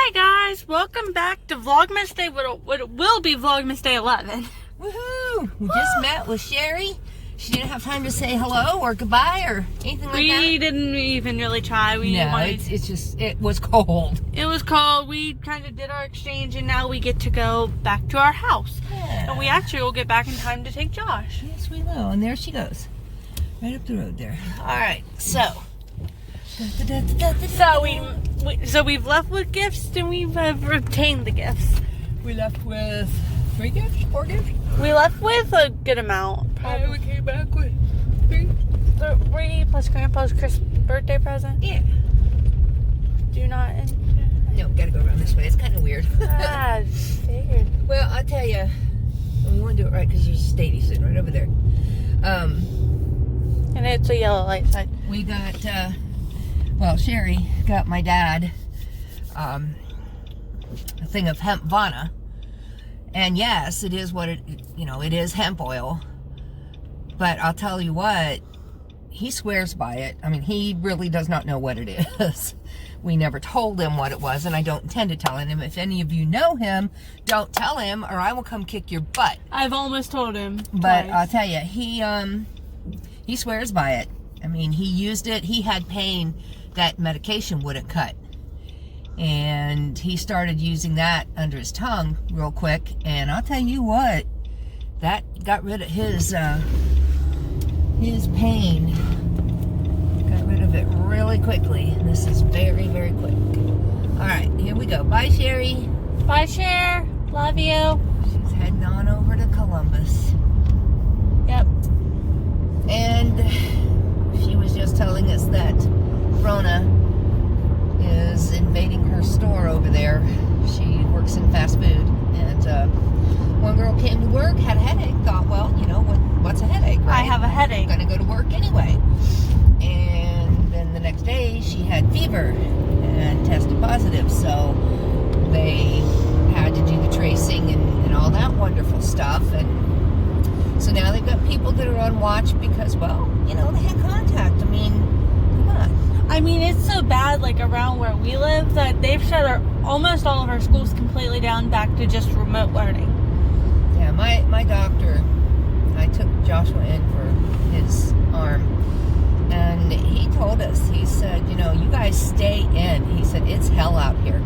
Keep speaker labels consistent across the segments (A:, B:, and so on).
A: Hi guys, welcome back to Vlogmas Day. What will be Vlogmas Day 11.
B: Woohoo! We just met with Sherry. She didn't have time to say hello or goodbye or anything like that.
A: We didn't even really try.
B: It was cold.
A: It was cold. We kind of did our exchange and now we get to go back to our house.
B: Yeah.
A: And we actually will get back in time to take Josh.
B: Yes, we will. And there she goes. Right up the road there. All right, so.
A: So we've left with gifts and we've obtained the gifts.
B: We left with 3 gifts, 4 gifts?
A: We left with a good amount.
B: We came back with 3.
A: 3 plus Grandpa's birthday present.
B: Yeah.
A: Do not.
B: No, gotta go around this way. It's kind of weird.
A: Ah, figured.
B: Well, I'll tell you, we want to do it right because there's a Stady sitting right over there.
A: And it's a yellow light sign.
B: We got, Sherry got my dad a thing of hemp vana. And yes, it is what it is hemp oil. But I'll tell you what, he swears by it. I mean, he really does not know what it is. We never told him what it was, and I don't intend to tell him. If any of you know him, don't tell him, or I will come kick your butt.
A: I've almost told him.
B: But
A: twice.
B: I'll tell you, he swears by it. I mean, he used it. He had pain that medication wouldn't cut. And he started using that under his tongue real quick. And I'll tell you what, that got rid of his pain. Got rid of it really quickly. And this is very, very quick. All right, here we go. Bye, Sherry.
A: Bye, Cher. Love you.
B: She's heading on over to Columbus.
A: Yep.
B: And she was just telling us that Rona is invading her store over there. She works in fast food. And one girl came to work, had a headache, thought, well, you know, what's a headache, right?
A: I have a headache.
B: I'm going to go to work anyway. And then the next day, she had fever and tested positive. So they had to do the tracing and all that wonderful stuff. And so now they've got people that are on watch because, well, you know, they had contact. I mean, come on.
A: I mean, it's so bad, like, around where we live that they've shut almost all of our schools completely down back to just remote learning.
B: Yeah, my doctor, I took Joshua in for his arm, and he told us, he said, you know, you guys stay in. He said, it's hell out here.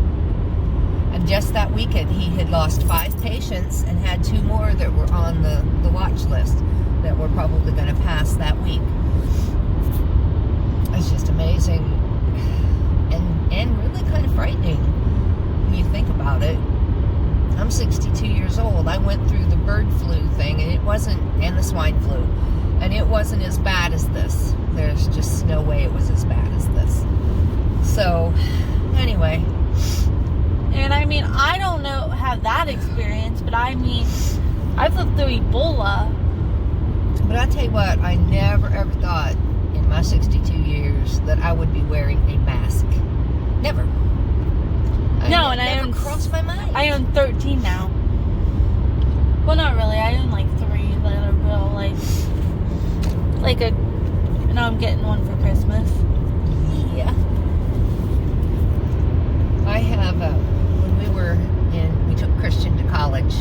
B: And just that weekend, he had lost 5 patients and had 2 more that were on the watch list that were probably going to pass that week. It's just amazing and really kind of frightening when you think about it. I'm 62 years old. I went through the bird flu thing, and the swine flu, and it wasn't as bad as this. There's just no way it was as bad as this. So, anyway.
A: And I mean, I don't have that experience, but I mean, I've lived through Ebola.
B: But I tell you what, I never ever thought in my 62 years that I would be wearing a mask. Never.
A: No, and
B: never crossed my mind.
A: I own 13 now. Well, not really. I own like 3 that are real, and I'm getting one for Christmas.
B: Yeah. I have, when we took Christian to college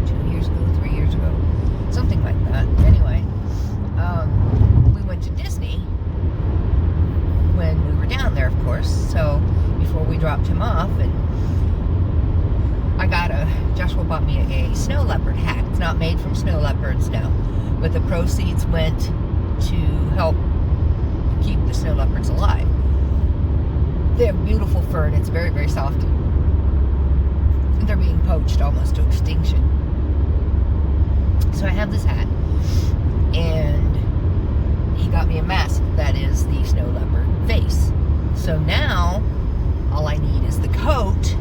B: 2 years ago, 3 years ago, something like that. Anyway, we went to Disney when we were down there, of course. So before we dropped him off, and Joshua bought me a snow leopard hat. It's not made from snow leopards, no, but the proceeds went to help keep the snow leopards alive. They have beautiful fur, and it's very, very soft. They're being poached almost to extinction. So I have this hat, and he got me a mask that is the snow leopard face. So now all I need is the coat,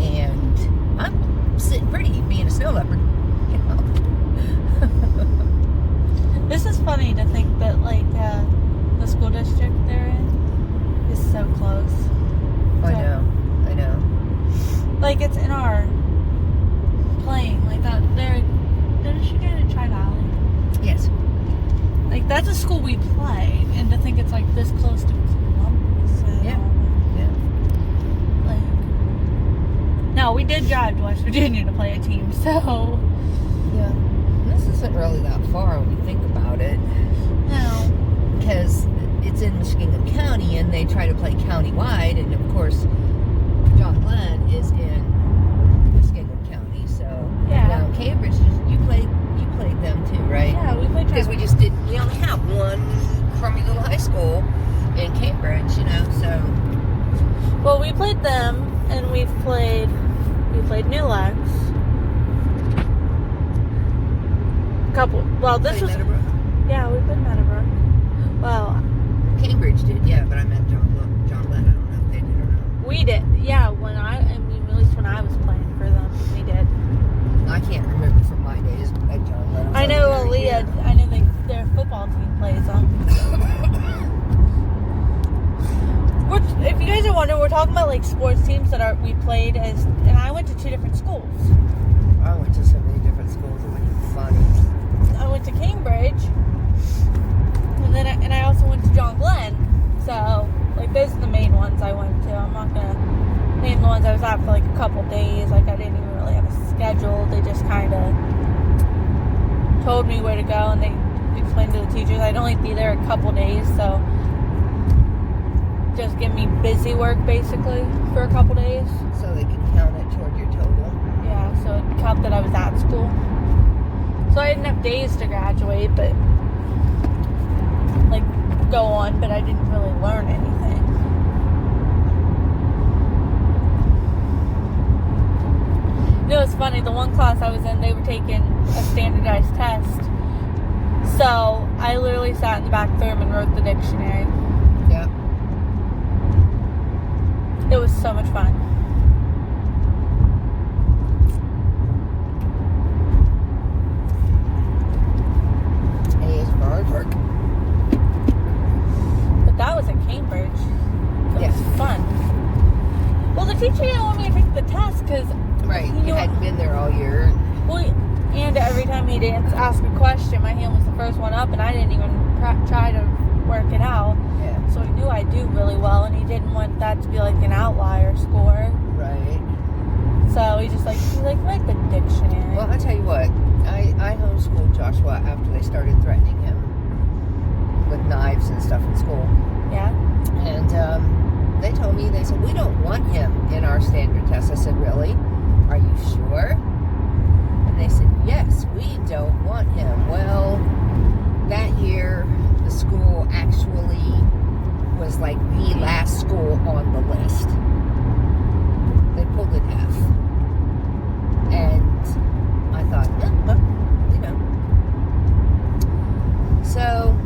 B: and I'm sitting pretty being a snow leopard, you know.
A: This is funny to think that, like, the school district they're in is so close.
B: I know.
A: Like, it's in our playing, like that. They're just going to Tri Valley.
B: Yes.
A: Like, that's a school we play, and to think it's like this close to Columbus.
B: Yeah.
A: Like, Well, we did drive to West Virginia to play a team, so.
B: Yeah. This isn't really that far when you think about it.
A: No.
B: Because it's in Muskingum County and they try to play county-wide, and of course, John Glenn is in Muskingum County, so.
A: Yeah.
B: Now, Cambridge, you played them too, right?
A: Yeah, we played.
B: Because we only have one crummy little high school in Cambridge, you know, so.
A: Well, we played them, and we played New Lex. Well, this was.
B: Meadowbrook?
A: Yeah, we played Meadowbrook. Well,
B: Cambridge did, yeah, but I meant John Glenn. I don't know if they did or not.
A: we did. Yeah, at least when I was playing for them, we did.
B: I can't remember from my days at John Glenn.
A: I know Aaliyah. I know their football team plays them. If you guys are wondering, we're talking about like sports teams that we played as, and I went to 2 different schools.
B: I went to so many different schools. It would be funny.
A: I went to Cambridge, and I also went to John Glenn. So like those are the main ones I went to. I'm not gonna name the ones I was at for like a couple days. Like I didn't even really have a schedule. They just kind of told me where to go, and they explained to the teachers I'd only be there a couple days, so just give me busy work basically for a couple days.
B: So they can count it toward your total.
A: Yeah, so it count that I was at school. So I didn't have days to graduate, but like go on, but I didn't really learn anything. You know, it's funny, the one class I was in, they were taking a standardized test. So I literally sat in the back of the room and wrote the dictionary.
B: Yep.
A: It was so much fun.
B: A is for hard work.
A: But that was at Cambridge. It
B: Yes.
A: was fun. Well, the teacher didn't want me to take the test because...
B: Right. You hadn't been there all year.
A: Well, and every time he didn't ask a question, my hand was the first one up, and I didn't even try to work it out.
B: Yeah.
A: So he knew I'd do really well, and he didn't want that to be like an outlier score.
B: Right.
A: So he write the dictionary.
B: Well, I tell you what, I homeschooled Joshua after they started threatening him with knives and stuff in school.
A: Yeah.
B: And they told me, they said, we don't want him in our standard test. I said, really? Are you sure? And they said, yes, we don't want him. Well, that year, the school actually was like the last school on the list. They pulled an F. And I thought, you know. So,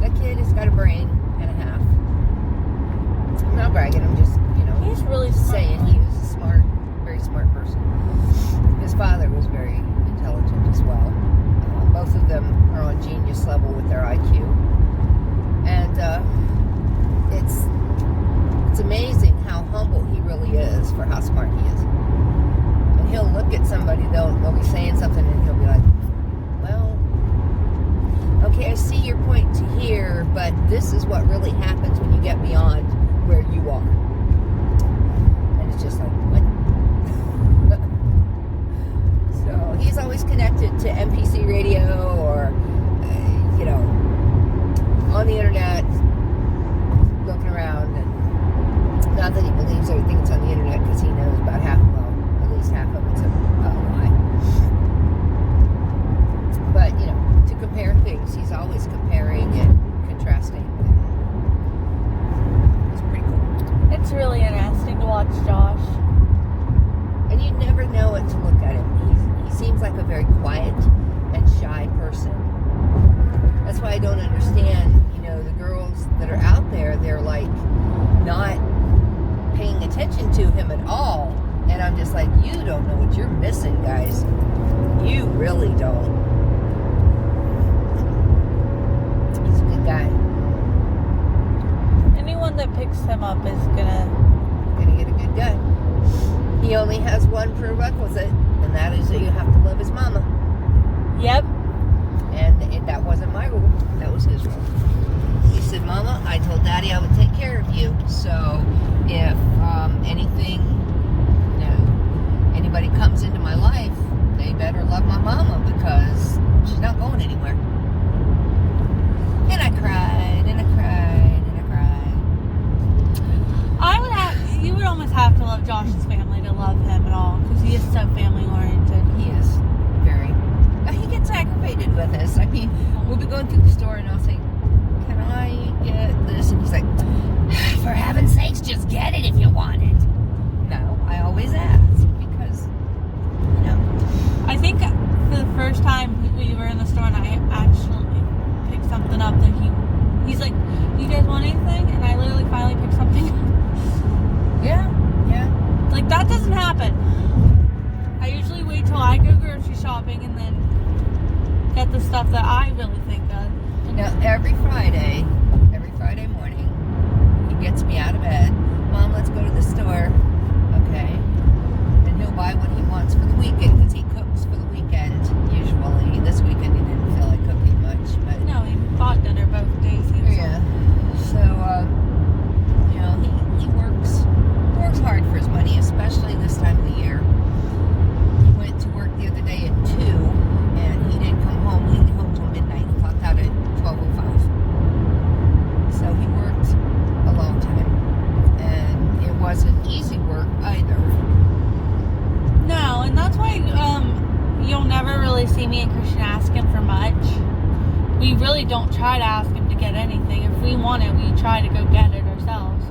B: that kid has got a brain and a half. I'm not bragging, I'm just,
A: He's really smart.
B: saying he was a smart, very smart person. His father was very intelligent as well. Both of them are on genius level with their IQ. And it's amazing how humble he really is for how smart he is. And he'll look at somebody, they'll be saying something, and he'll be like, well, okay, I see your point to here, but this is what really happens when you get beyond where you are. And it's just like, what? So he's always connected to NPC radio or, on the internet, looking around, and not that he believes everything that's on the internet, because he knows about at least half of it's a lie. But, to compare things, he's always comparing and contrasting. It's pretty cool.
A: It's really interesting to watch Josh.
B: And you never know it to look at him. He seems like a very quiet and shy person. That's why I don't understand, the girls that are out there, they're like not paying attention to him at all. And I'm just like, you don't know what you're missing, guys. You really don't. He's a good guy.
A: Anyone that picks him up is gonna
B: get a good guy. He only has one prerequisite, and that is that you have to love his mama.
A: Yep.
B: And that wasn't my rule. That was his rule. He said, Mama, I told Daddy I would take care of you. So if anything,
A: love Josh's family to love him at all, because he is so family oriented.
B: He is very. He gets aggravated with us. I mean, we'll be going through the store and I'll say, "Can I get this?" And he's like, "For heaven's sakes, just get it if you want it." No, I always ask because, you know.
A: I think for the first time we were in the store and I actually picked something up that he's like, "You guys want anything?" And I literally finally picked something up.
B: Yeah.
A: Like, that doesn't happen. I usually wait till I go grocery shopping and then get the stuff that I really think of.
B: Now, every Friday morning, he gets me out of bed. "Mom, let's go to the store." Okay. And he'll buy what he wants for the weekend because he cooks for the weekend usually. This weekend he didn't feel like cooking much, but
A: No, he bought dinner both days.
B: yeah. So, you know, he works hard for his money, especially this time of the year. He went to work the other day at 2, and he didn't come home. He didn't get home till midnight. He clocked out at 12:05. So he worked a long time, and it wasn't easy work either.
A: No, and that's why you'll never really see me and Christian ask him for much. We really don't try to ask him to get anything. If we want it, we try to go get it ourselves.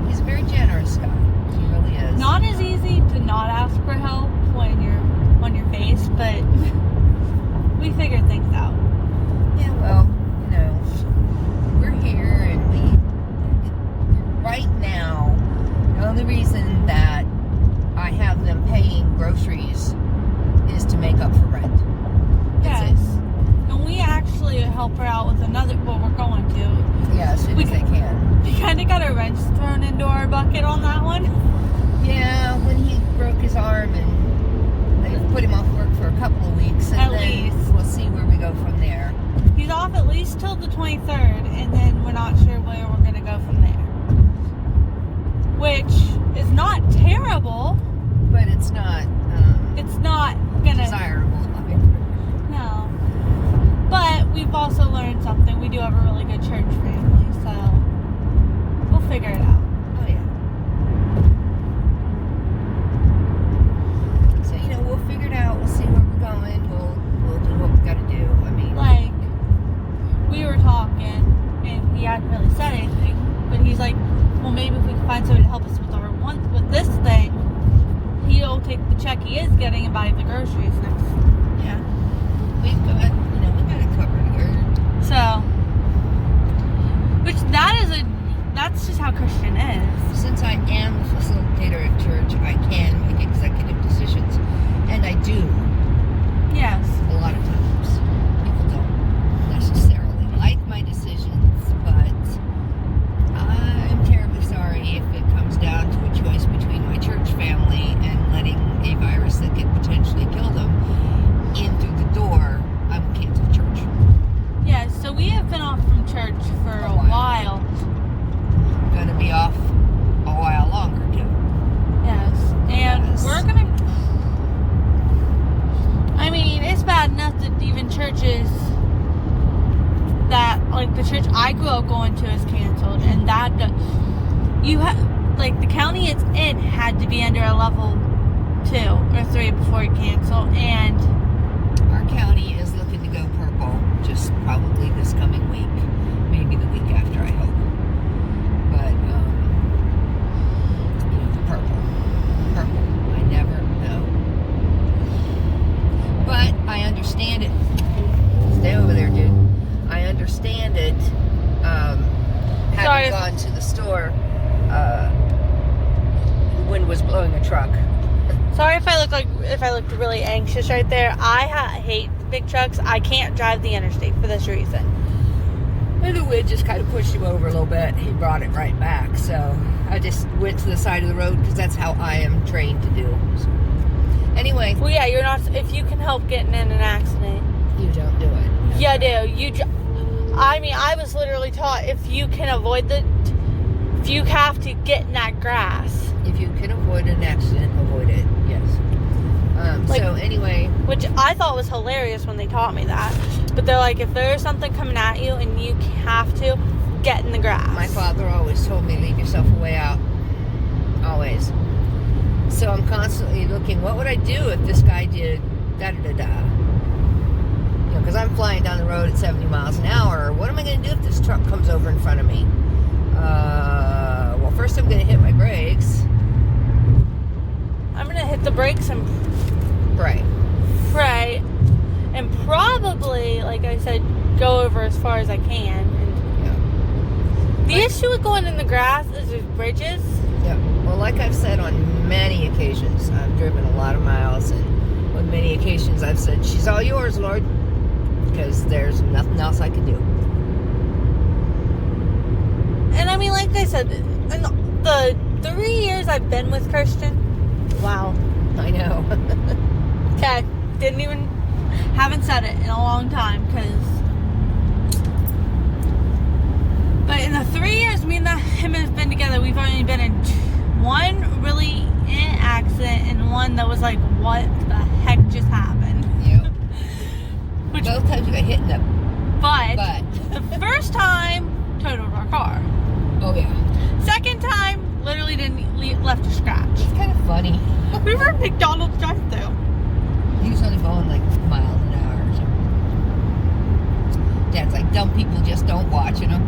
B: He's a very generous guy. He really is.
A: Not as easy to not ask for help when you're on your face, but we figure things out.
B: Yeah, well, you know, we're here, and right now, the only reason that I have them paying groceries is to make up for rent. That's
A: Yes. And we actually help her out with what we're going to.
B: it. Yeah, as soon as they can.
A: We kind of got a wrench thrown into our bucket on that one.
B: Yeah, when he broke his arm, and they put him off work for a couple of weeks, and
A: At
B: then
A: least.
B: we'll see where we go from there.
A: He's off at least till the 23rd, and then we're not sure where we're going to go from there. Which is not terrible.
B: But it's not
A: Gonna
B: desirable.
A: no. But we've also learned something. We do have a really good church family, so we'll figure it out.
B: Oh yeah. So you know, we'll figure it out. We'll see where we're going. We'll do what we got to do. I mean,
A: Like, we were talking, and he hadn't really said anything, but he's like, "Well, maybe if we can find somebody to help us with this thing, he'll take the check he is getting and buy the groceries next."
B: yeah, we got it covered here.
A: So, that's just how Christian is.
B: Since I am the facilitator at church, I can make executive decisions, and I do.
A: Yes.
B: A lot of times, people don't necessarily like my decisions, but I'm terribly sorry if it comes down to a choice between my church family and letting a virus that could potentially kill them in through the door. I will cancel church.
A: Yeah, so we have been off from church for a while.
B: Going to be off a while longer too.
A: Yes. And we're going to... I mean, it's bad enough that even churches that, like, the church I grew up going to is canceled. And that, the county it's in had to be under a level 2 or 3 before it canceled. And
B: our county is looking to go purple just probably this coming week. Maybe the week after, I hope. But, purple. I never know. But I understand it. Stay over there, dude. I understand it. Having gone to the store, the wind was blowing a truck.
A: sorry if I looked really anxious right there. I hate big trucks. I can't drive the interstate for this reason.
B: And the wind just kind of pushed him over a little bit. He brought it right back. So I just went to the side of the road because that's how I am trained to do. So, anyway.
A: Well, yeah, you're not. If you can help getting in an accident,
B: You don't do it.
A: you do. I mean, I was literally taught if you can avoid if you have to get in that grass.
B: If you can avoid an accident, avoid it. Yes. So anyway.
A: Which I thought was hilarious when they taught me that. But they're like, if there's something coming at you and you have to, get in the grass.
B: My father always told me, leave yourself a way out. Always. So I'm constantly looking, what would I do if this guy did da-da-da-da? You know, because I'm flying down the road at 70 miles an hour. What am I going to do if this truck comes over in front of me? Well, first I'm going to hit my brakes.
A: I'm going to hit the brakes and
B: Right.
A: And probably, like I said, go over as far as I can. And the issue with going in the grass is there's bridges.
B: Yeah. Well, like I've said on many occasions, I've driven a lot of miles, and on many occasions I've said, she's all yours, Lord, because there's nothing else I can do.
A: And I mean, like I said, in the 3 years I've been with Christian, wow.
B: I know.
A: Okay, haven't said it in a long time, but in the 3 years me and him have been together, we've only been in one really accident and one that was like, what the heck just happened?
B: Yep.
A: Both
B: times you got hit in the
A: butt. The first time, totaled our car.
B: Oh yeah.
A: Second time, literally left a scratch.
B: It's kind of funny.
A: We were at McDonald's drive-thru.
B: He was only going like miles an hour or something. Dad's like, dumb people just don't watch, you know?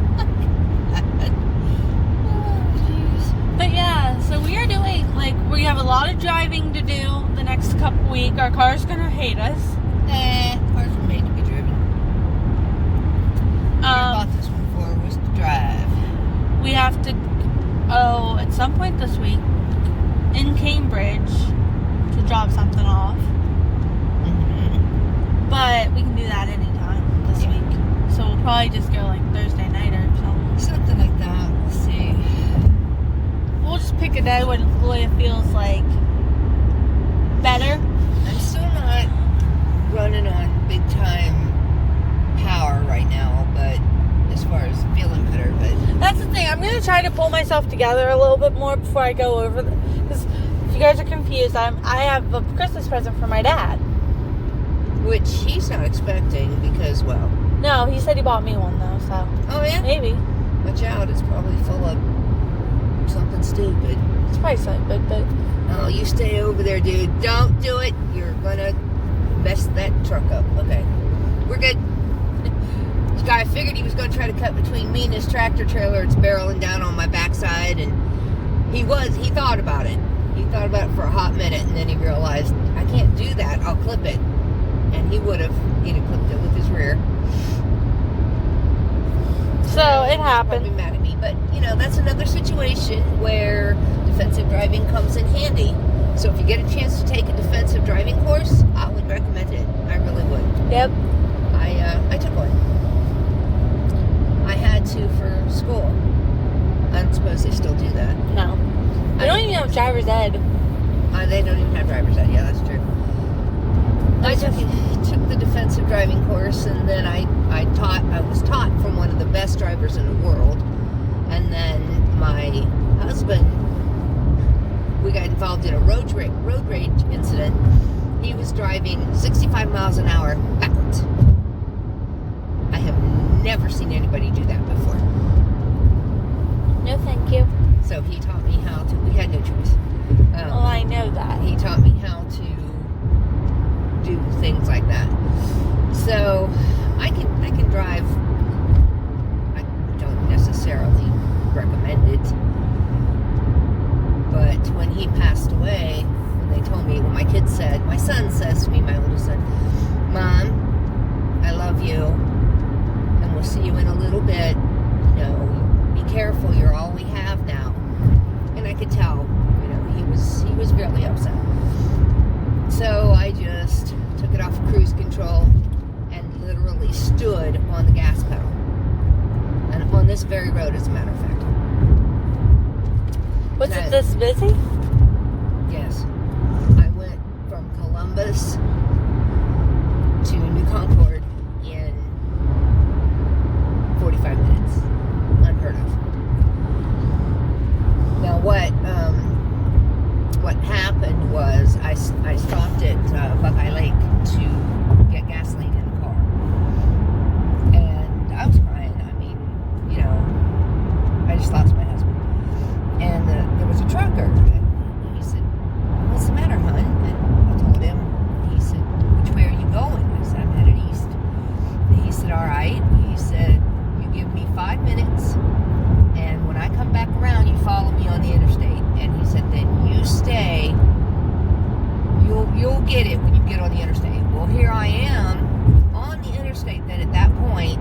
B: Oh, jeez.
A: But yeah, so we are doing, like, we have a lot of driving to do the next couple weeks. Our car's gonna hate us.
B: Cars were made to be driven. I bought this one for was to drive.
A: We have to, at some point this week, in Cambridge, to drop something off. But we can do that anytime this week. So we'll probably just go like Thursday night or something.
B: Something like that. We'll see.
A: We'll just pick a day when Gloria feels like better.
B: I'm still not running on big time power right now, but as far as feeling better, but
A: that's the thing. I'm going to try to pull myself together a little bit more before I go over because if you guys are confused, I have a Christmas present for my dad.
B: Which he's not expecting because, well...
A: No, he said he bought me one, though, so...
B: Oh, yeah?
A: Maybe.
B: Watch out, it's probably full of something stupid.
A: It's probably stupid, but...
B: Oh, you stay over there, dude. Don't do it. You're gonna mess that truck up. Okay. We're good. This guy figured he was gonna try to cut between me and his tractor trailer. It's barreling down on my backside, and he thought about it. He thought about it for a hot minute, and then he realized, I can't do that. I'll clip it. And he'd have clipped it with his rear.
A: So it happened.
B: Probably mad at me, but you know that's another situation where defensive driving comes in handy. So if you get a chance to take a defensive driving course, I would recommend it. I really would.
A: Yep.
B: I took one. I had to for school. I don't suppose they still do that.
A: No. They don't even have driver's ed.
B: They don't even have driver's ed. Yeah, that's true. I took the defensive driving course, and then I was taught from one of the best drivers in the world. And then my husband, we got involved in a road rage incident. He was driving 65 miles an hour backwards. I have never seen anybody do that before.
A: No, thank you.
B: So he taught me how to. We had no choice.
A: Well, I know that.
B: He taught me how to do things like that. So I can drive. I don't necessarily recommend it, but when he passed away, when they told me, when my son says to me, my little son, Mom, I love you, and we'll see you in a little bit. Be careful, you're all we have now. And I could tell, he was really upset. So I just took it off of cruise control and literally stood on the gas pedal. And on this very road, as a matter of fact.
A: Was it this busy?
B: Yes. I went from Columbus to New Concord in 45 minutes. Unheard of. Now what happened was I stopped at Buckeye Lake to get gasoline in the car. And I was crying. I mean, get it when you get on the interstate. Well, here I am on the interstate then at that point,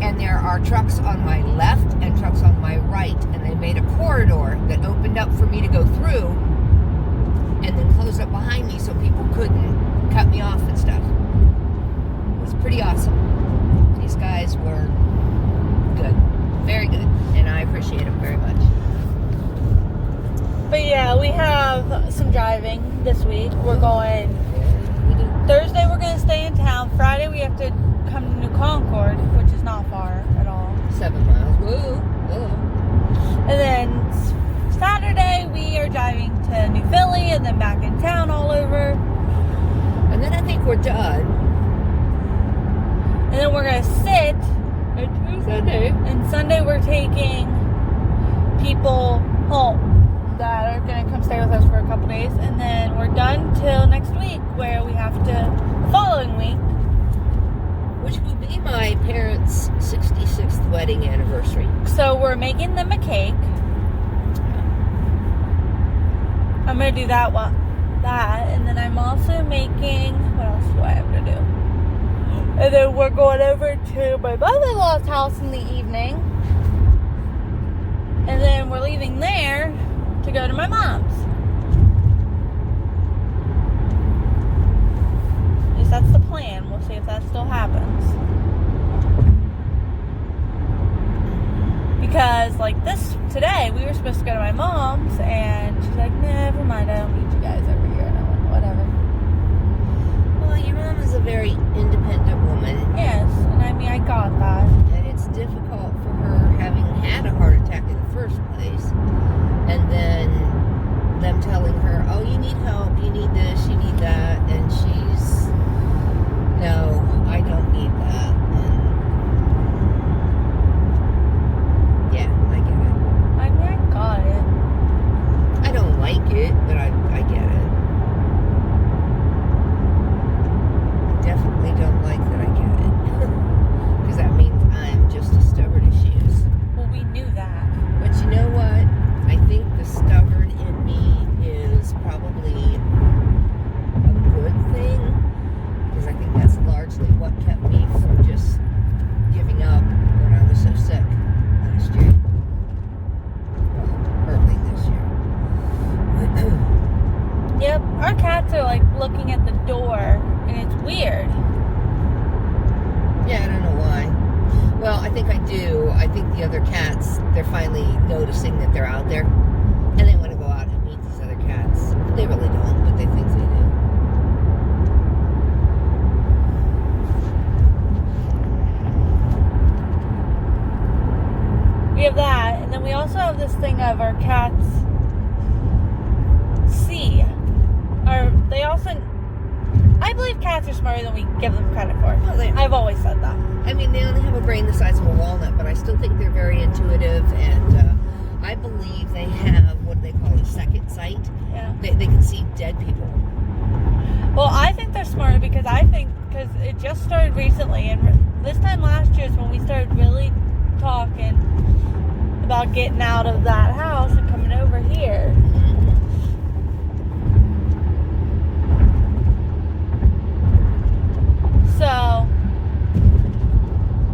B: and there are trucks on my left and trucks on my right, and they made a corridor that opened up for me to go through and then closed up behind me so people couldn't cut me off and stuff. It was pretty awesome. These guys were good, very good, and I appreciate them very much.
A: But yeah, we have some driving this week. We're going Thursday, we're going to stay in town. Friday, we have to come to New Concord, which is not far at all.
B: 7 miles. Woo! Whoa.
A: And then Saturday, we are driving to New Philly and then back in town all over.
B: And then I think we're done.
A: And then we're going to sit.
B: Sunday.
A: And Sunday, we're taking people home that are going to come stay with us for a couple days. And then we're done till next week, where we have to, the following week,
B: which will be my parents' 66th wedding anniversary.
A: So we're making them a cake. I'm going to do that one. And then I'm also making, what else do I have to do? And then we're going over to my mother-in-law's house in the evening. And then we're leaving there to go to my mom's. At least that's the plan. We'll see if that still happens. Because, like, today, we were supposed to go to my mom's, and she's like, never mind, I don't need you guys over here. And I went, whatever.
B: Well, your mom is a very independent woman.
A: Yes, and I mean, I got that.
B: And it's difficult for her, having had a heart attack in the first place, and then them telling her, oh, you need help, you need this, you need that, and she's, no, I don't need that. And yeah, I get it.
A: I mean, I got it.
B: I don't like it, but I get it. I definitely don't like that I get it. Because that means I'm just as stubborn as she is.
A: Well, we knew that.
B: But you know what? I think the stubborn in me is probably a good thing, because I think that's largely what kept me from just giving up when I was so sick last year. Well, early this year.
A: Yep, our cats are like looking at the door, and it's weird.
B: Yeah, I don't know why. Well, I think I do. I think the other cats, they're finally noticing that they're out there, and they want to go out and meet these other cats. They really don't, but they think they do.
A: We have that, and then we also have this thing of our cats see. They also, I believe cats are smarter than we give them credit for.
B: Well, they are.
A: I've always said that.
B: I mean, they only have a brain the size of a walnut, but I still think they're very intuitive, and I believe they have what they call a second sight.
A: Yeah.
B: They can see dead people.
A: Well, I think they're smarter because it just started recently, and this time last year is when we started really talking about getting out of that house and coming over here. So,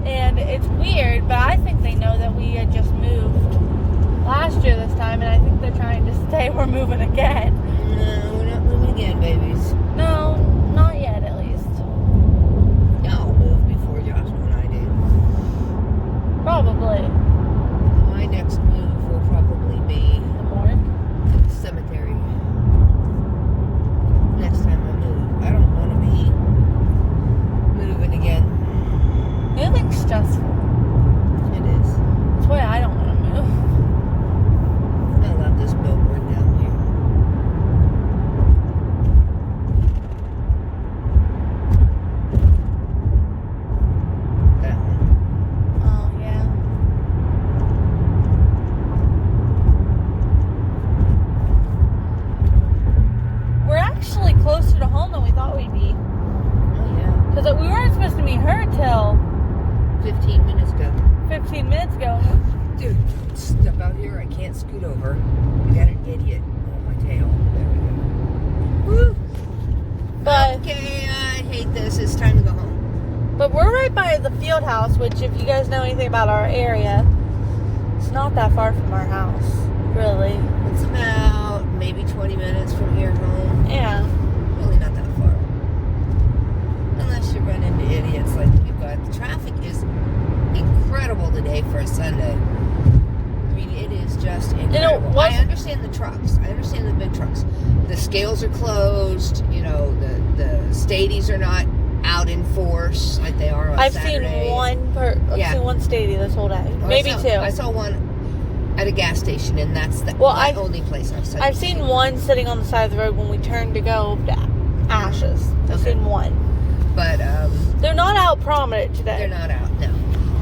A: and it's weird, but I think they know that we had just moved last year this time, and I think they're trying to say we're moving again.
B: No, we're not moving again, babies.
A: No, not yet at least.
B: Y'all move before Josh and I do.
A: Probably.
B: My next move will probably be
A: The morning.
B: the cemetery. Next time I move. I don't want to be moving again.
A: Moving's stressful.
B: It is.
A: That's why I don't want to move.
B: I love this billboard down here. That one.
A: Oh, yeah. We're actually closer to home than we thought we'd be.
B: Oh, yeah.
A: Because we weren't supposed to meet her till
B: 15 minutes ago.
A: 15 minutes ago.
B: Dude, step out here. I can't scoot over. I got an idiot on my tail. There we go. Woo! take this. It's time to go home.
A: But we're right by the field house, which if you guys know anything about our area, it's not that far from our house, really.
B: It's about maybe 20 minutes from here home.
A: Yeah.
B: Really not that far. Unless you run into idiots like we've got. The traffic is incredible today for a Sunday. I mean, it is just incredible. I understand the trucks. I understand the big trucks. The scales are closed. You know, the stadies are not out in force like they are on Saturday.
A: I've seen one stadium this whole day.
B: Well,
A: Maybe two.
B: I saw one at a gas station, and that's the only place I've seen.
A: I've seen one sitting on the side of the road when we turned to go to Ashes. I've seen one.
B: But
A: they're not out prominent today.
B: They're not out. No.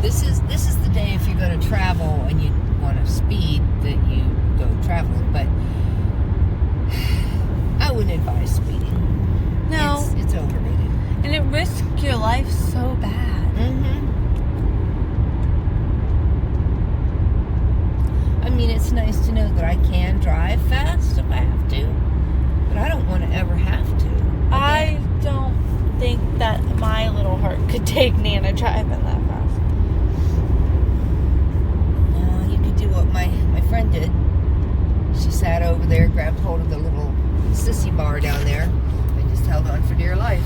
B: This is the day if you're going to travel and you want to speed that you go traveling. But I wouldn't advise speeding.
A: No,
B: it's overrated,
A: and it risks your life so bad.
B: Mm-hmm. I mean, it's nice to know that I can drive fast if I have to, but I don't want to ever have to.
A: I don't think that my little heart could take Nana driving that fast.
B: You could do what my friend did. She sat over there, grabbed hold of the little sissy bar down there, and just held on for dear life.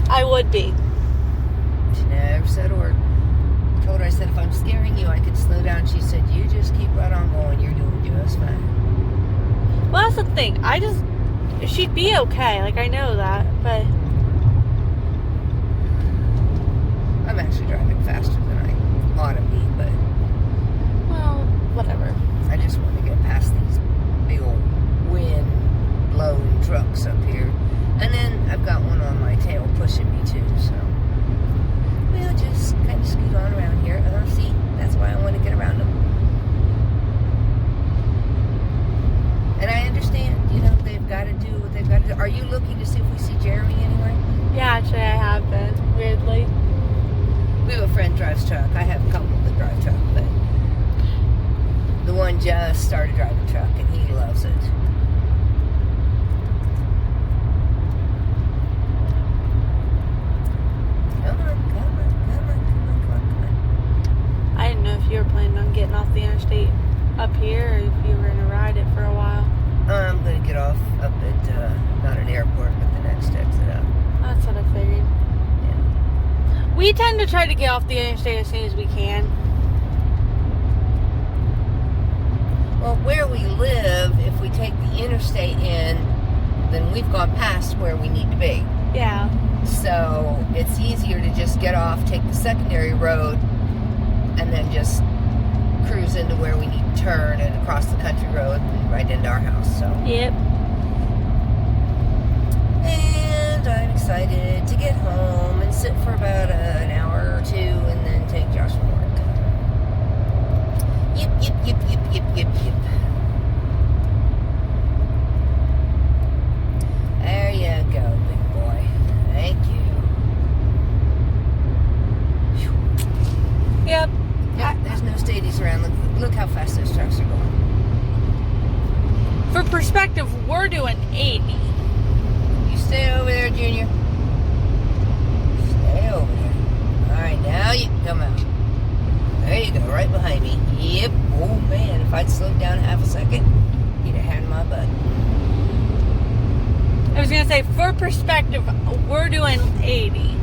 A: I would be.
B: She never said a word. I told her, I said, if I'm scaring you, I could slow down. She said, you just keep right on going. You're doing just fine.
A: Well, that's the thing. She'd be okay. Like, I know that, but
B: I'm actually driving faster than I ought to be, but
A: well, whatever.
B: I just want to get past these big old wind-blown trucks up here. And then I've got one on my tail pushing me too, so we'll just kind of scoot on around here. See, that's why I want to get around them. And I understand, they've got to do what they've got to do. Are you looking to see if we see Jeremy anywhere?
A: Yeah, actually, I have been, weirdly.
B: We have a friend drives truck. I have a couple that drive truck, but the one just started driving truck, and he loves it. Come on.
A: I didn't know if you were planning on getting off the interstate up here, or if you were going to ride it for a while.
B: I'm going to get off up at, not an airport, but the next exit up.
A: That's what I figured.
B: Yeah.
A: We tend to try to get off the interstate as soon as we can.
B: Well, where we live, if we take the interstate in, then we've gone past where we need to be.
A: Yeah.
B: So it's easier to just get off, take the secondary road, and then just cruise into where we need to turn and across the country road and right into our house. So.
A: Yep.
B: And I'm excited to get home and sit for about an hour or two and then take Josh to work. Yep. There you go, big boy. Thank you.
A: Yep.
B: Yep, there's no stadies around. Look how fast those trucks are going.
A: For perspective, we're doing 80.
B: You stay over there, Junior. Stay over there. Alright, now you can come out. There you go, right behind me. Yep. Oh man, if I'd slowed down half a second, he'd have had my butt.
A: I was going to say, for perspective, we're doing 80.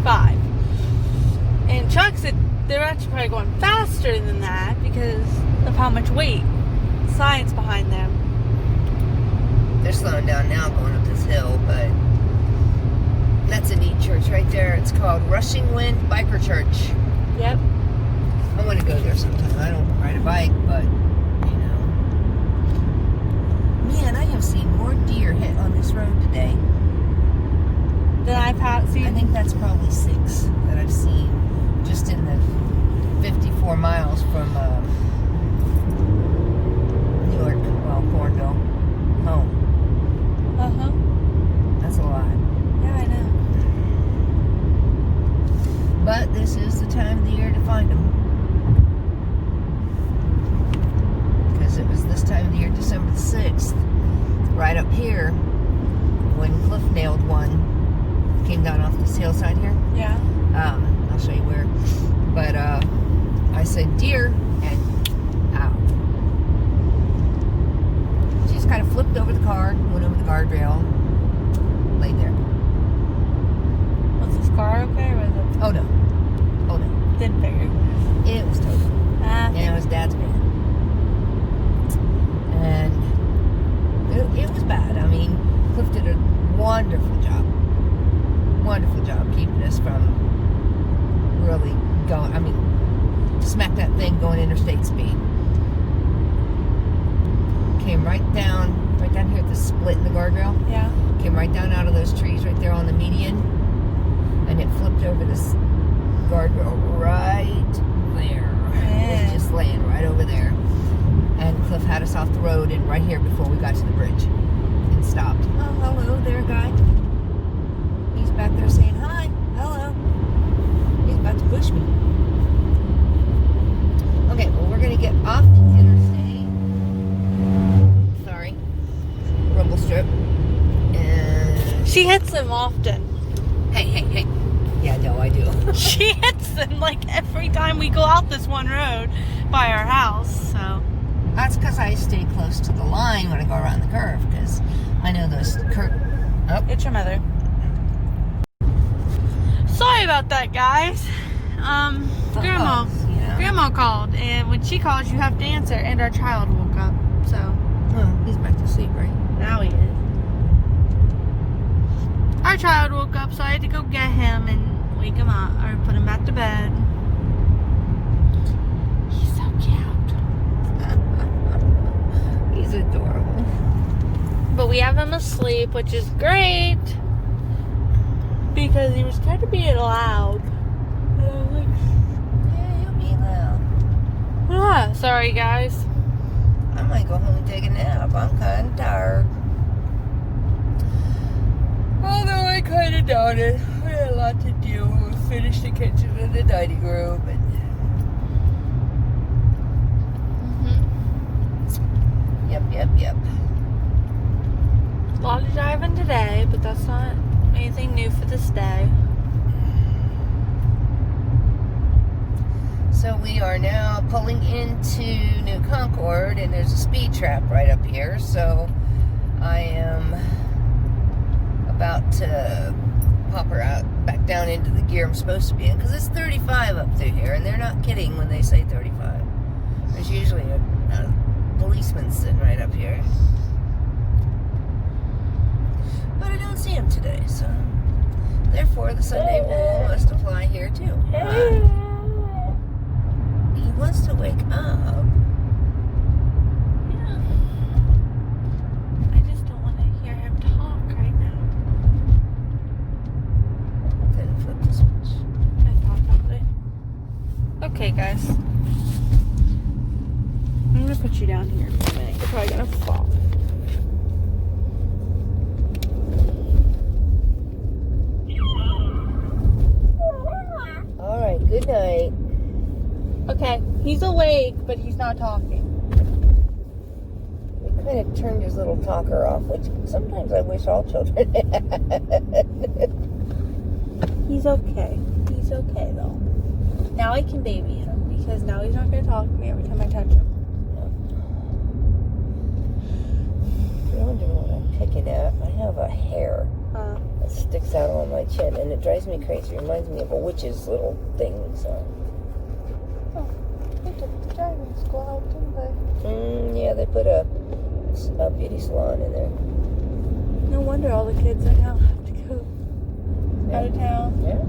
B: Five.
A: And trucks, they're actually probably going faster than that because of how much weight, science behind them.
B: They're slowing down now going up this hill, but that's a neat church right there. It's called Rushing Wind Biker Church.
A: Yep.
B: I want to go there sometime. I don't ride a bike, but, man, I have seen more deer hit on this road today
A: Than I've seen.
B: I think that's probably 6 that I've seen just in the 54 miles from Newark, Cornville, home. That's a lot.
A: Yeah, I know.
B: But this is the time of the year to find them. Because it was this time of the year, December the 6th, right up here, when Cliff nailed one came down off this hillside here.
A: Yeah.
B: I'll show you where. But I said deer, and ow. She just kind of flipped over the car, went over the guardrail, laid there.
A: Was this car okay, or was it?
B: Oh no. Oh no.
A: Didn't figure.
B: It was total. And it was Dad's van. And it was bad. I mean, Cliff did a wonderful job. Wonderful job keeping us from really going, I mean, smack that thing going interstate speed. Came right down here at the split in the guardrail.
A: Yeah.
B: Came right down out of those trees right there on the median. And it flipped over this guardrail right there. It was just laying right over there. And Cliff had us off the road and right here before we got to the bridge. And stopped. Oh, hello there, guy. He's back there saying hi. Hello. He's about to push me. Okay, well, we're going to get off the interstate. Sorry. Rumble strip. And
A: She hits them often.
B: hey. Yeah, no, I do.
A: She hits them like every time we go out this one road by our house, so.
B: That's because I stay close to the line when I go around the curve, because I know those Oh,
A: It's your mother. Sorry about that, guys. Grandma. Grandma called, and when she calls, you have to answer, and our child woke up, so.
B: Oh, he's back to sleep, right?
A: Now he is. Our child woke up, so I had to go get him and wake him up, or put him back to bed. He's so cute.
B: He's adorable.
A: But we have him asleep, which is great, because he was kind of being loud.
B: Yeah, he'll be loud.
A: Ah, sorry, guys.
B: I might go home and take a nap. I'm kind of tired. Although I kind of doubt it. We had a lot to do. We finished the kitchen and the dining room. And Yep.
A: A lot of driving today, but that's not anything new for this day.
B: So we are now pulling into New Concord, and there's a speed trap right up here. So I am about to pop her out back down into the gear I'm supposed to be in, because it's 35 up through here, and they're not kidding when they say 35. There's usually a policeman sitting right up here, but I don't see him today, so therefore the Sunday rule must apply here too. He wants to wake up.
A: Yeah. I just don't want to hear him talk right now.
B: Then flip the switch.
A: I thought about it. Okay, guys. I'm gonna put you down here for a minute. You're probably gonna fall.
B: All right, good night.
A: Okay, he's awake, but he's not talking.
B: He kind of turned his little talker off, which sometimes I wish all children had.
A: He's okay. He's okay, though. Now I can baby him, because now he's not gonna talk to me every time I touch him.
B: You're wondering what I'm picking at. I have a hair that sticks out on my chin, and it drives me crazy. It reminds me of a witch's little thing. So.
A: They took the driving school out, didn't they?
B: Yeah, they put a beauty salon in there.
A: No wonder all the kids I now have to go out of town.
B: Yeah.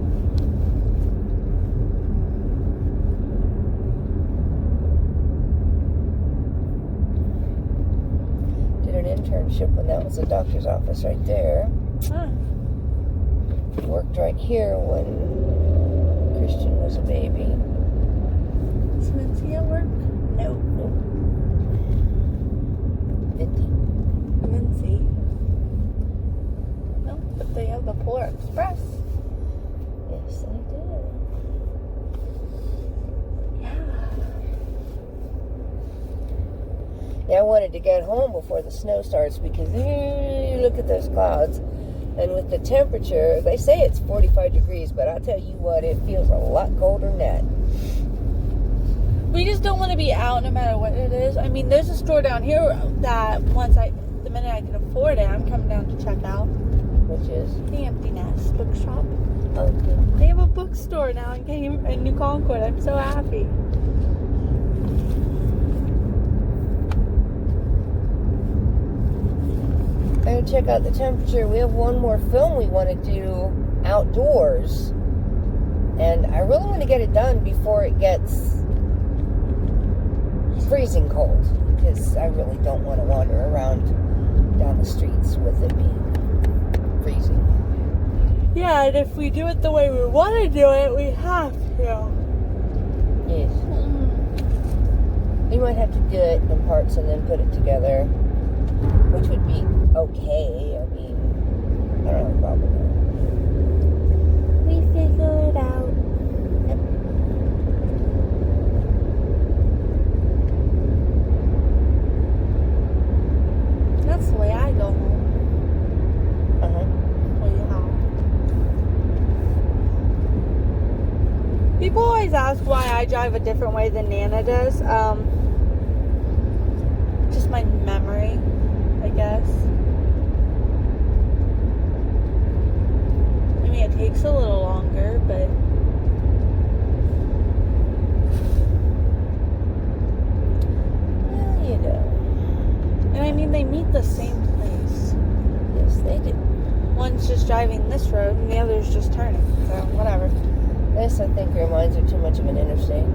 B: Did an internship when that was a doctor's office right there. Worked right here when Christian was a baby.
A: Is Mincy at work?
B: Nope.
A: Mincy. No, but they have the Polar Express.
B: Yes, they do. Yeah, I wanted to get home before the snow starts, because you look at those clouds And with the temperature, they say it's 45 degrees, but I'll tell you what, it feels a lot colder than that.
A: We just don't want to be out no matter what it is. I mean, there's a store down here that the minute I can afford it, I'm coming down to check out.
B: Which is?
A: The Empty Nest Bookshop.
B: Okay.
A: They have a bookstore now in New Concord. I'm so happy.
B: I check out the temperature. We have one more film we want to do outdoors. And I really want to get it done before it gets freezing cold. Because I really don't want to wander around down the streets with it being freezing.
A: Yeah, and if we do it the way we want to do it, we have to.
B: Yes. We might have to do it in parts and then put it together. Which would be okay. I mean, I don't have a problem with
A: We figure it out.
B: Yep.
A: That's the way I go home. Well, yeah. People always ask why I drive a different way than Nana does. Just my memory, I guess. I mean, it takes a little longer, but
B: Well, you know.
A: and I mean, they meet the same place.
B: Yes, they do.
A: One's just driving this road, and the other's just turning. So whatever.
B: This, I think, reminds her too much of an interstate.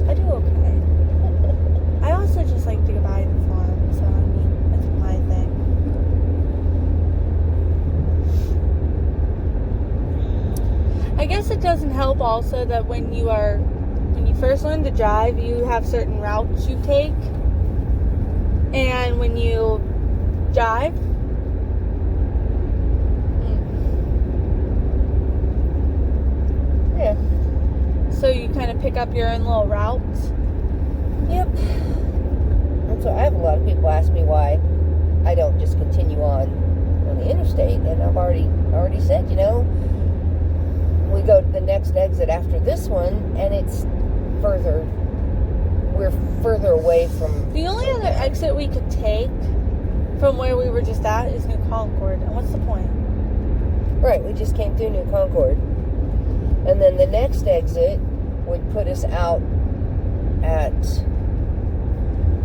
A: I do okay. I also just like to go by the farm, so I mean, that's my thing. I guess it doesn't help also that when you first learn to drive, you have certain routes you take, and when you drive,
B: Yeah.
A: so you kind of pick up your own little routes.
B: Yep. And so I have a lot of people ask me why I don't just continue on the interstate, and I've already said, you know, we go to the next exit after this one, and it's we're further away from...
A: The only other exit we could take from where we were just at is New Concord, and what's the point?
B: Right, we just came through New Concord. And then the next exit would put us out at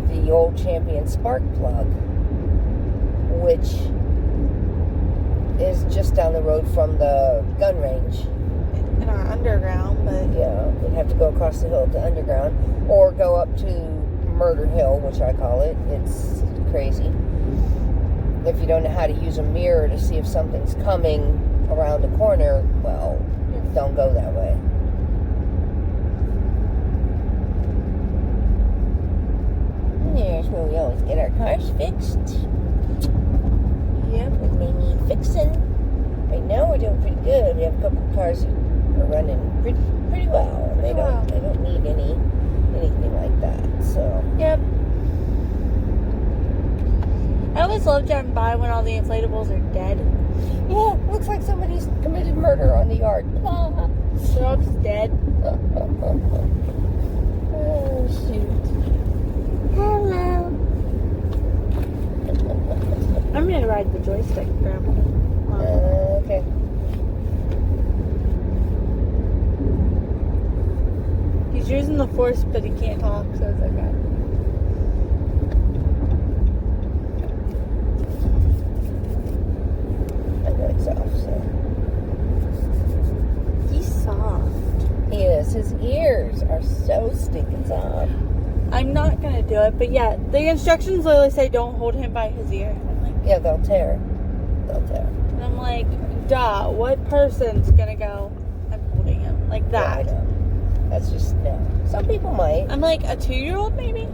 B: the old Champion Spark Plug, which is just down the road from the gun range.
A: In our underground, but
B: Yeah, we'd have to go across the hill to underground, or go up to Murder Hill, which I call it. It's crazy. If you don't know how to use a mirror to see if something's coming around the corner, well, don't go that way. And there's where we always get our cars fixed.
A: yep.
B: When they need fixing. Right now we're doing pretty good. We have a couple of cars that are running pretty well. And they don't need anything like that. So
A: Yep. I always love driving by when all the inflatables are dead.
B: yeah, looks like somebody's committed murder on the yard.
A: They're all just dead.
B: Oh shoot.
A: Hello. I'm gonna ride the joystick, Grandma.
B: Okay.
A: He's using the force, but he can't talk, so it's okay. He's soft.
B: He is. His ears are so stinking soft.
A: I'm not gonna do it, but yeah, the instructions literally say don't hold him by his ear. And I'm like,
B: Yeah, they'll tear.
A: and I'm like, duh, what person's gonna go, I'm holding him like that?
B: Yeah, I know. That's just, no. Some people might.
A: I'm like, a 2-year-old maybe?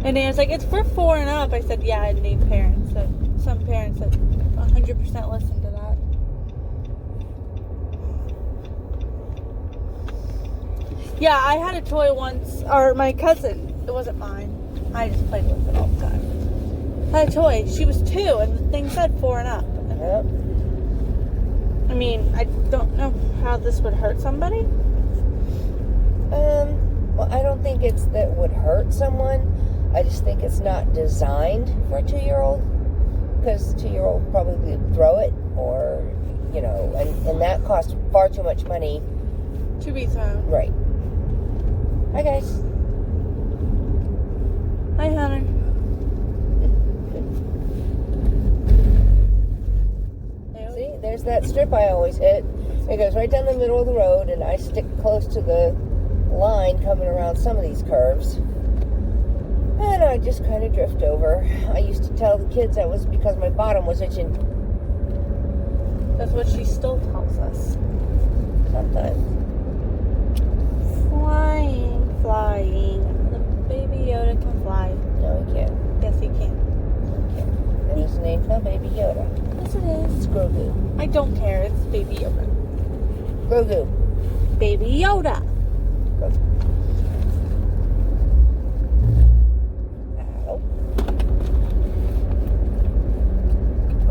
A: And Nana's like, it's for 4 and up. I said, yeah, I need parents. So some parents that 100% listen to that. Yeah, I had a toy once, or my cousin. It wasn't mine. I just played with it all the time. had a toy. She was 2, and the thing said 4 and up.
B: Yep.
A: I mean, I don't know how this would hurt somebody.
B: Well, I don't think it's that would hurt someone. I just think it's not designed for a 2-year-old. Because a 2-year-old probably would throw it, or, you know, and that costs far too much money.
A: To be thrown.
B: Right. Hi, guys.
A: Hi, Hunter.
B: See, there's that strip I always hit. It goes right down the middle of the road, and I stick close to the line coming around some of these curves. And I just kind of drift over. I used to tell the kids that was because my bottom was itching.
A: That's what she still tells us.
B: Sometimes.
A: Flying. The baby Yoda can fly.
B: No, he can't.
A: Yes, he can.
B: He can't. And his name's not Baby Yoda.
A: Yes, it is.
B: It's Grogu.
A: I don't care. It's baby Yoda.
B: Grogu.
A: Baby Yoda.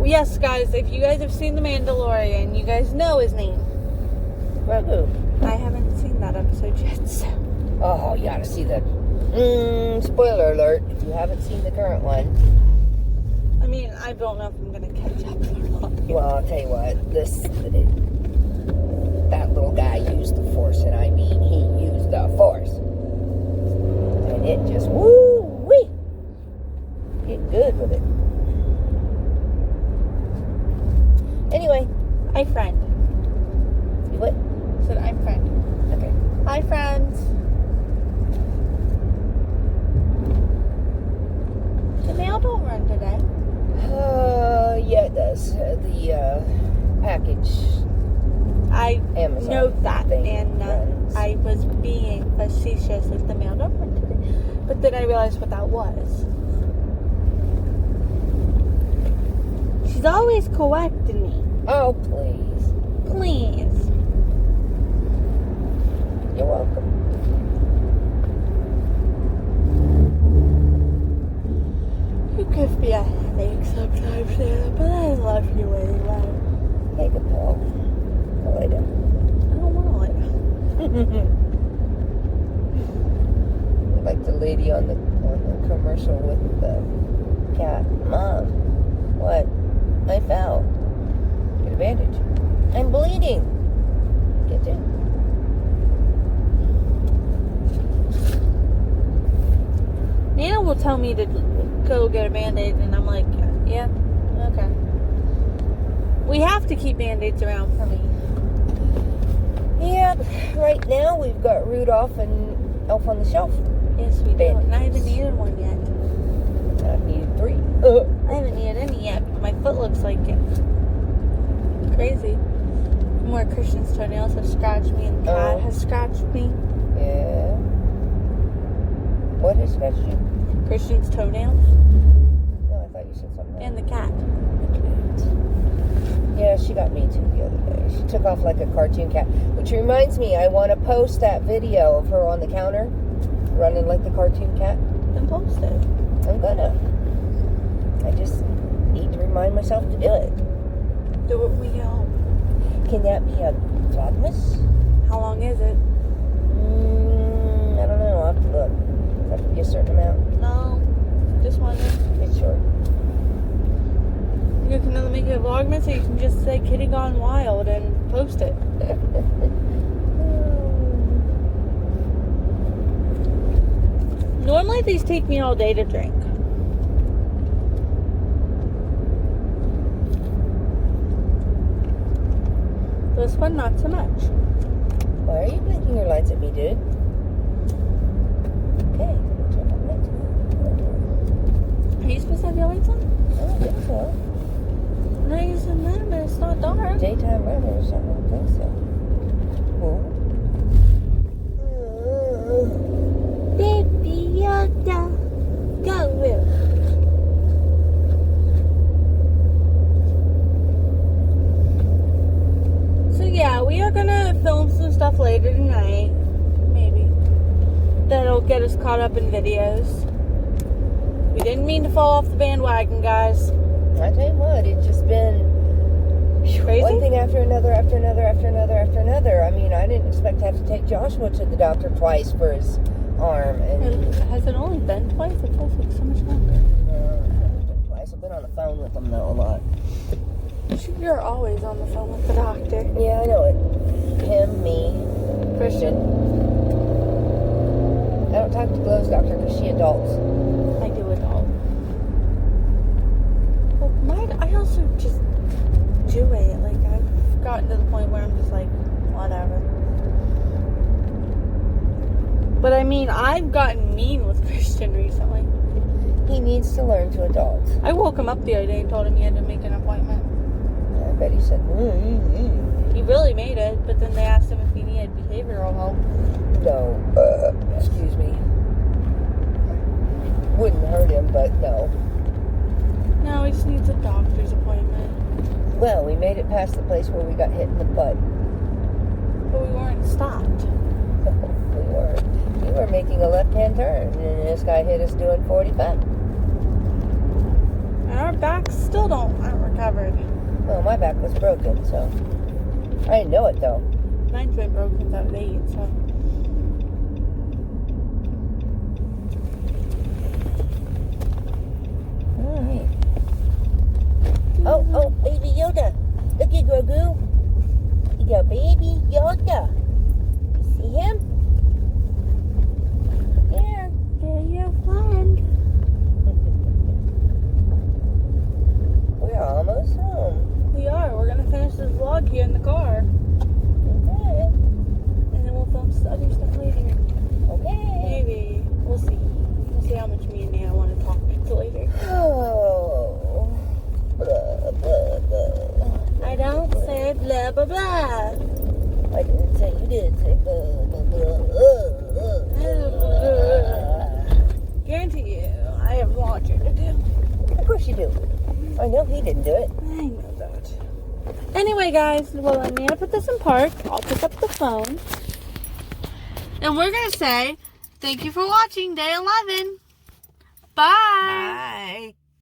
A: Yes, guys, if you guys have seen The Mandalorian, you guys know his name.
B: Grogu.
A: I haven't seen that episode yet, so.
B: Oh, you gotta see the... spoiler alert, if you haven't seen the current one.
A: I mean, I don't know if I'm gonna catch up or not.
B: Well, I'll tell you what, that little guy used the Force, and I mean, he used the Force. And it just, woo-wee! Get good with it. Anyway.
A: Hi, friend.
B: You what?
A: I said, I'm friend.
B: Okay.
A: Hi, friends. The mail don't run today.
B: Yeah, it does. The package.
A: I
B: Amazon
A: note that,
B: thing
A: and
B: runs.
A: I was being facetious with the mail don't run today. But then I realized what that was. She's always correcting me.
B: Oh, please.
A: Please.
B: You're welcome.
A: You give me a headache sometimes, Santa, but I love you anyway.
B: Take a pill. Go lay down.
A: I don't want to lay down.
B: Like the lady on the commercial with the cat. Mom, what? I fell. Get a bandage. I'm bleeding. Get down.
A: Nana will tell me to go get a Band-Aid, and I'm like, yeah, okay. We have to keep Band-Aids around for me.
B: Yep. Right now we've got Rudolph and Elf on the Shelf.
A: Yes, we do.
B: Band-Aids.
A: And I haven't needed one yet.
B: I've needed 3.
A: I haven't needed any yet, but my foot looks like it. Crazy. More Christian's toenails have scratched me, and the cat has scratched me.
B: Yeah. What has scratched you?
A: Christian's toenails
B: No, I thought you said something else.
A: and the cat.
B: Yeah, she got me too the other day. She took off like a cartoon cat. Which reminds me, I want to post that video of her on the counter running like the cartoon cat.
A: Then post it.
B: I'm gonna. I just need to remind myself to do it.
A: Do it when we get home.
B: Can that be a vlogmas?
A: How long is it?
B: I don't know. I'll have to look. Does it have to be a certain amount?
A: No. Just wondering.
B: It's short.
A: You can either make it a vlogmas, or you can just say Kitty Gone Wild and post it. Normally these take me all day to drink. This one, not so much.
B: Why are you blinking your lights at me, dude? Okay. Turn my lights on.
A: Are you supposed to have your lights on?
B: I don't think so.
A: No, you said that, but it's not dark.
B: Daytime runner or something. I don't think so. Well.
A: Baby Yoda, go Will. So yeah, we are gonna film some stuff later tonight, maybe. That'll get us caught up in videos. We didn't mean to fall off the bandwagon, guys.
B: I tell you what, it's just been
A: Crazy?
B: one thing after another, after another, after another, after another. I mean, I didn't expect to have to take Joshua to the doctor twice for his arm. And
A: Has it only been twice? It feels like so much longer.
B: it's been twice. I've been on the phone with him, though, a lot.
A: You're always on the phone with the doctor.
B: Yeah, I know it. Him, me, Christian. I don't talk to Glow's doctor because she adults.
A: I do adult. Well, I also just do it. Like, I've gotten to the point where I'm just like, whatever. But I mean, I've gotten mean with Christian recently.
B: He needs to learn to adult.
A: I woke him up the other day and told him he had to make an appointment.
B: I bet he said,
A: He really made it, but then they asked him if he needed behavioral help.
B: No. Excuse me. Wouldn't hurt him, but no.
A: No, he just needs a doctor's appointment.
B: Well, we made it past the place where we got hit in the butt.
A: But we weren't stopped.
B: We weren't. We were making a left-hand turn, and this guy hit us doing 45.
A: And our backs still aren't recovered.
B: Well, my back was broken, so I didn't know it, though.
A: Mine's been broken since I was 8, so.
B: Alright. Oh, baby Yoda. Look at Grogu. You got baby Yoda. See him? There.
A: There you friend.
B: We're almost home.
A: We are. We're going to finish this vlog here in the car.
B: Okay.
A: And then we'll film some other stuff later.
B: Okay.
A: Maybe. We'll see. We'll see how much me and Nana want to talk later.
B: Oh. Blah, blah, blah.
A: I don't say blah, blah, blah.
B: I didn't say you did say blah, blah, blah.
A: Guarantee you, I have laundry to do.
B: Of course you do. I know he didn't do it.
A: I know that. Anyway, guys, well, I'm going to put this in park. I'll pick up the phone. And we're going to say, thank you for watching day 11.